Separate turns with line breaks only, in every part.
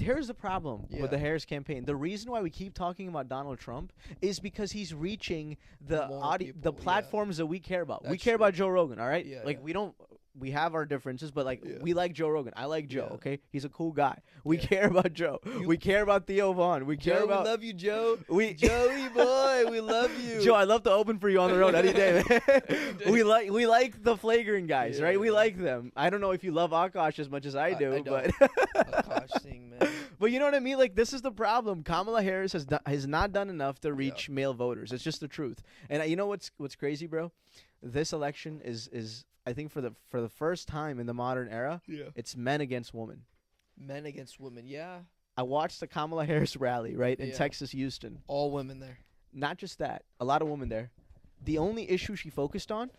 here's the problem with the Harris campaign. The reason why we keep talking about Donald Trump is because he's reaching the platforms that we care about. We care about Joe Rogan, all right? We have our differences, but we like Joe Rogan. I like Joe, okay? He's a cool guy. We care about Joe. We care about Theo Vaughn. We care about...
We love you, Joe. Joey boy, we love you.
Joe, I'd love to open for you on the road any day, man. we like the flagrant guys, right? We like them. I don't know if you love Akash as much as I do, but...
Akash thing, man.
But you know what I mean? Like, this is the problem. Kamala Harris has not done enough to reach male voters. It's just the truth. And you know what's crazy, bro? This election is I think for the first time in the modern era, it's men against women.
Men against women, yeah.
I watched the Kamala Harris rally, right, in Texas, Houston.
All women there.
Not just that. A lot of women there. The only issue she focused on?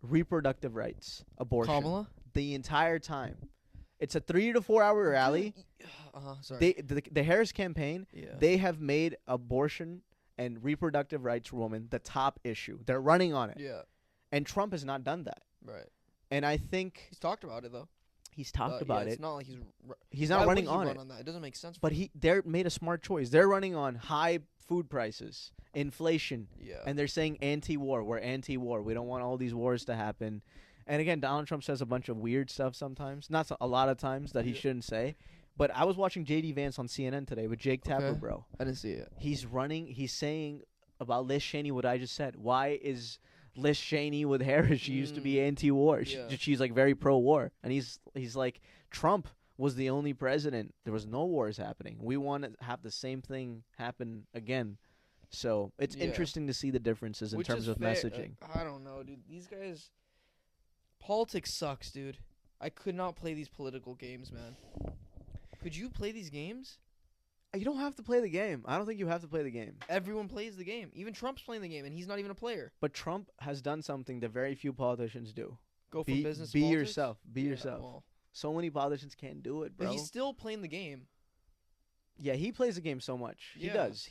Reproductive rights. Abortion.
Kamala?
The entire time. It's a 3 to 4 hour rally.
Sorry.
The Harris campaign, they have made abortion and reproductive rights for women the top issue. They're running on it.
Yeah.
And Trump has not done that.
Right.
And I think...
He's talked about it, though.
He's talked about it.
It's not like
he's not running on it.
It doesn't make sense.
But they're made a smart choice. They're running on high food prices, inflation.
Yeah.
And they're saying anti-war. We're anti-war. We don't want all these wars to happen. And again, Donald Trump says a bunch of weird stuff sometimes. Not a lot of times that he shouldn't say. But I was watching J.D. Vance on CNN today with Jake Tapper, bro.
I didn't see it.
He's saying about Liz Cheney what I just said. Why is Liz Cheney with Harris? She used to be anti-war. She's like very pro-war. And he's like, Trump was the only president. There was no wars happening. We want to have the same thing happen again. So it's interesting to see the differences in terms of messaging.
I don't know, dude. These guys... Politics sucks, dude. I could not play these political games, man. Could you play these games?
You don't have to play the game. I don't think you have to play the game.
Everyone plays the game. Even Trump's playing the game, and he's not even a player.
But Trump has done something that very few politicians do.
Go from business to
politics?
yourself.
Be yourself. Well, so many politicians can't do it, bro.
But he's still playing the game.
Yeah, he plays the game so much. He does.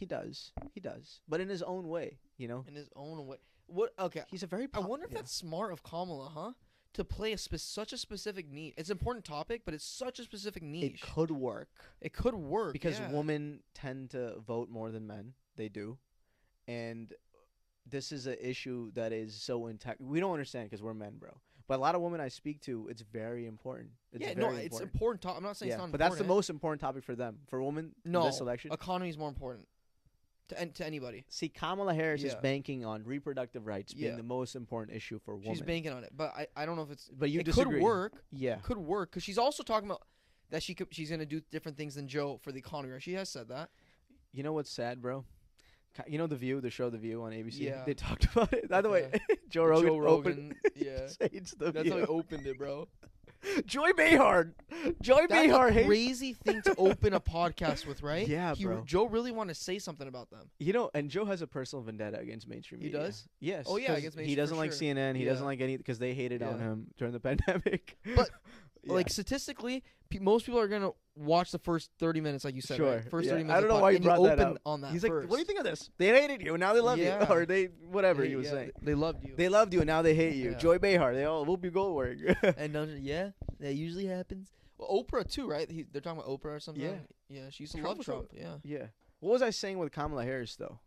But in his own way, you know?
In his own way. What? Okay.
He's a very...
I wonder if that's smart of Kamala, huh? To play such a specific niche. It's an important topic, but it's such a specific niche.
It could work. Because women tend to vote more than men. They do. And this is an issue that is so intact. We don't understand because we're men, bro. But a lot of women I speak to, it's very important. It's
important. I'm not saying it's not important.
But that's the most important topic for them. For women, in this election.
Economy is more important. To anybody.
See, Kamala Harris is banking on reproductive rights being the most important issue for women.
She's banking on it, but I don't know if it's...
But you
It
disagree.
could work.
Yeah.
Could work, because she's also talking about that she's going to do different things than Joe for the economy. Right? She has said that.
You know what's sad, bro? You know The View, the show The View on ABC?
Yeah.
They talked about it. By the way, Joe Rogan
it's
The
That's
View.
how he opened it, bro.
Joy Behar.
That's a crazy thing to open a podcast with, right?
Yeah, bro.
Joe really wanted to say something about them.
You know, and Joe has a personal vendetta against mainstream media.
He does?
Yes.
Oh, yeah, against mainstream.
He doesn't like CNN. He doesn't like any because they hated on him during the pandemic.
But like statistically, most people are gonna watch the first 30 minutes, like you said.
Sure.
Right? First 30 minutes.
I don't know why you brought that up.
On that
He's
first.
like, "What do you think of this? They hated you, now they love you, or they whatever he was saying.
They loved you.
They loved you, and now they hate you."
Yeah.
Joy Behar. They all Whoopi Goldberg.
And that usually happens. Well, Oprah too, right? They're talking about Oprah or something. Yeah. She used to love Trump.
Yeah. What was I saying with Kamala Harris though?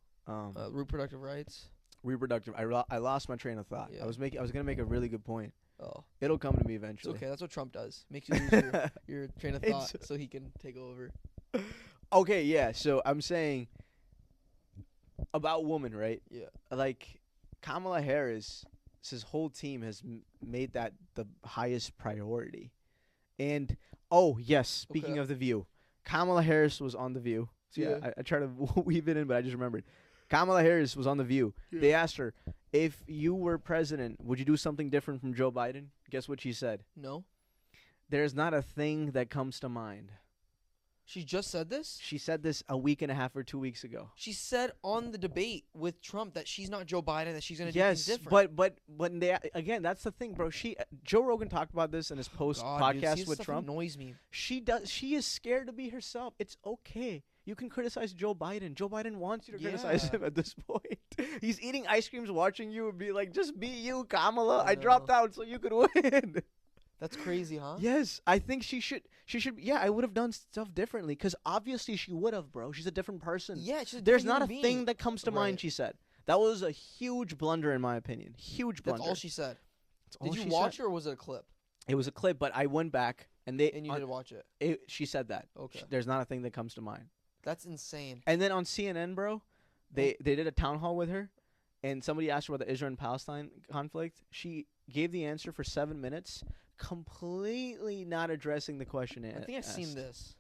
Reproductive rights.
Reproductive. I lost my train of thought.
Yeah.
I was gonna make a really good point.
Oh.
It'll come to me eventually.
It's okay. That's what Trump does. Makes you lose your train of thought so he can take over.
Okay, yeah. So I'm saying about women, right?
Yeah.
Like Kamala Harris, his whole team has made that the highest priority. And speaking of The View, Kamala Harris was on The View. So I try to weave it in, but I just remembered. Kamala Harris was on The View. Yeah. They asked her, if you were president, would you do something different from Joe Biden? Guess what she said?
No.
There's not a thing that comes to mind.
She just said this?
She said this a week and a half or 2 weeks ago.
She said on the debate with Trump that she's not Joe Biden, that she's going to do things different.
But when again, that's the thing, bro. Joe Rogan talked about this in his podcast with Trump.
Annoys me.
She is scared to be herself. It's okay. You can criticize Joe Biden. Joe Biden wants you to criticize him at this point. He's eating ice creams watching you and be like, just be you, Kamala. I dropped out so you could win.
That's crazy, huh?
Yes, I think she should. Yeah, I would have done stuff differently because obviously she would have, bro. She's a different person.
Yeah, she's a
There's
different
not a
human
thing
being.
that comes to
Right.
mind. She said that was a huge blunder in my opinion. Huge blunder.
That's all she said.
That's all
Did you
she
watch
said.
it or was it a clip?
It was a clip, but I went back and
And you didn't watch it.
She said that.
Okay.
There's not a thing that comes to mind.
That's insane.
And then on CNN, bro, they did a town hall with her, and somebody asked her about the Israel and Palestine conflict. She gave the answer for 7 minutes, completely not addressing the question.
I think I've seen this.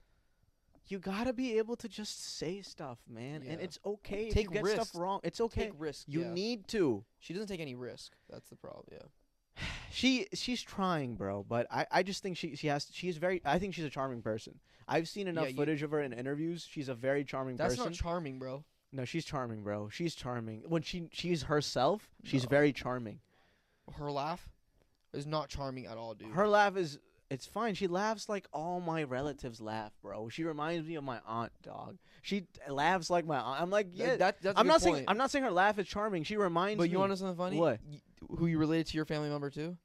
You gotta be able to just say stuff, man, and
Yeah.
it's okay
Take
if you get
risks.
stuff wrong. It's okay.
Take risk.
You
yeah.
need to.
She doesn't take any risk. That's the problem. Yeah.
She's trying, bro, but I just think she's very. I think she's a charming person. I've seen enough footage of her in interviews. She's a very charming
That's
person.
not charming, bro.
No, she's charming, bro. She's charming. When she's herself, she's very charming.
Her laugh is not charming at all, dude.
Her laugh is it's fine. She laughs like all my relatives laugh, bro. She reminds me of my aunt, dog. She laughs like my aunt. I'm like, yeah.
That's a
I'm
good
not
point.
saying I'm not saying her laugh is charming. She reminds me.
But you want to know something funny?
What?
Who you related to your family member to?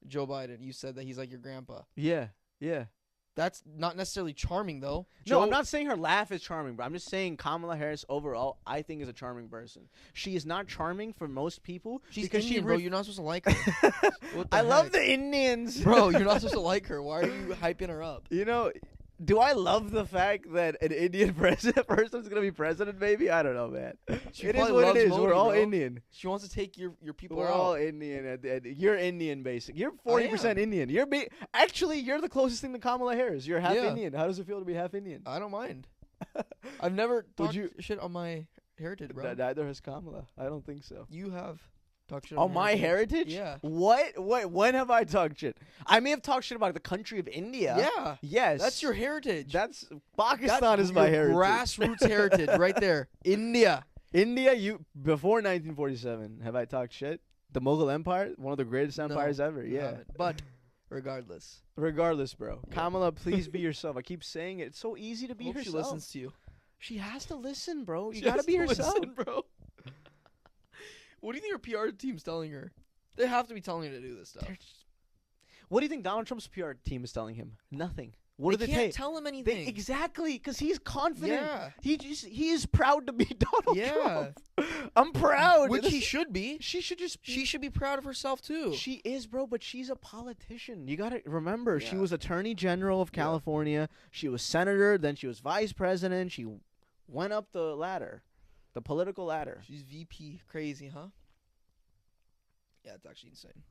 Joe Biden. You said that he's like your grandpa.
Yeah, yeah.
That's not necessarily charming, though.
No, I'm not saying her laugh is charming, bro. I'm just saying Kamala Harris overall, I think, is a charming person. She is not charming for most people
She's
because
Indian, bro. You're not supposed to like her. What the
I love
heck?
the Indians,
Bro, you're not supposed to like her. Why are you hyping her up?
You know, do I love the fact that an Indian president person's gonna be president? Maybe I don't know, man.
She
It is
probably
what it
loves
is.
Modi,
We're all
bro.
Indian.
She wants to take your people
We're
out.
all Indian. You're Indian, basic. You're 40% Indian. Actually, you're the closest thing to Kamala Harris. You're half
Yeah.
Indian. How does it feel to be half Indian?
I don't mind. I've never talked shit on my heritage, bro.
Neither has Kamala. I don't think so.
You have talked shit
Oh,
on
my heritage?
Yeah.
What? When have I talked shit? I may have talked shit about the country of India.
Yeah.
Yes.
That's your heritage.
Pakistan is my
your
heritage.
grassroots heritage right there. India.
India, before 1947, have I talked shit? The Mughal Empire, one of the greatest empires ever.
You
Yeah.
haven't. But regardless.
Regardless, bro. Kamala, please be yourself. I keep saying it. It's so easy to be
Hope
herself.
she listens to you.
She has to listen, bro. You
She
gotta
has
be
to
yourself.
listen, bro. What do you think her PR team's telling her? They have to be telling her to do this stuff.
What do you think Donald Trump's PR team is telling him? Nothing. What
They
do they
can't
take?
tell him anything.
Exactly, because he's confident.
Yeah.
He is proud to be Donald
Yeah.
Trump. I'm proud.
Which he should be.
She should just.
She should be proud of herself too.
She is, bro, but she's a politician. You gotta remember, she
Yeah.
was Attorney General of California. She was senator. Then she was vice president. She went up the ladder, the political ladder.
She's VP. Crazy, huh? Yeah, it's actually insane.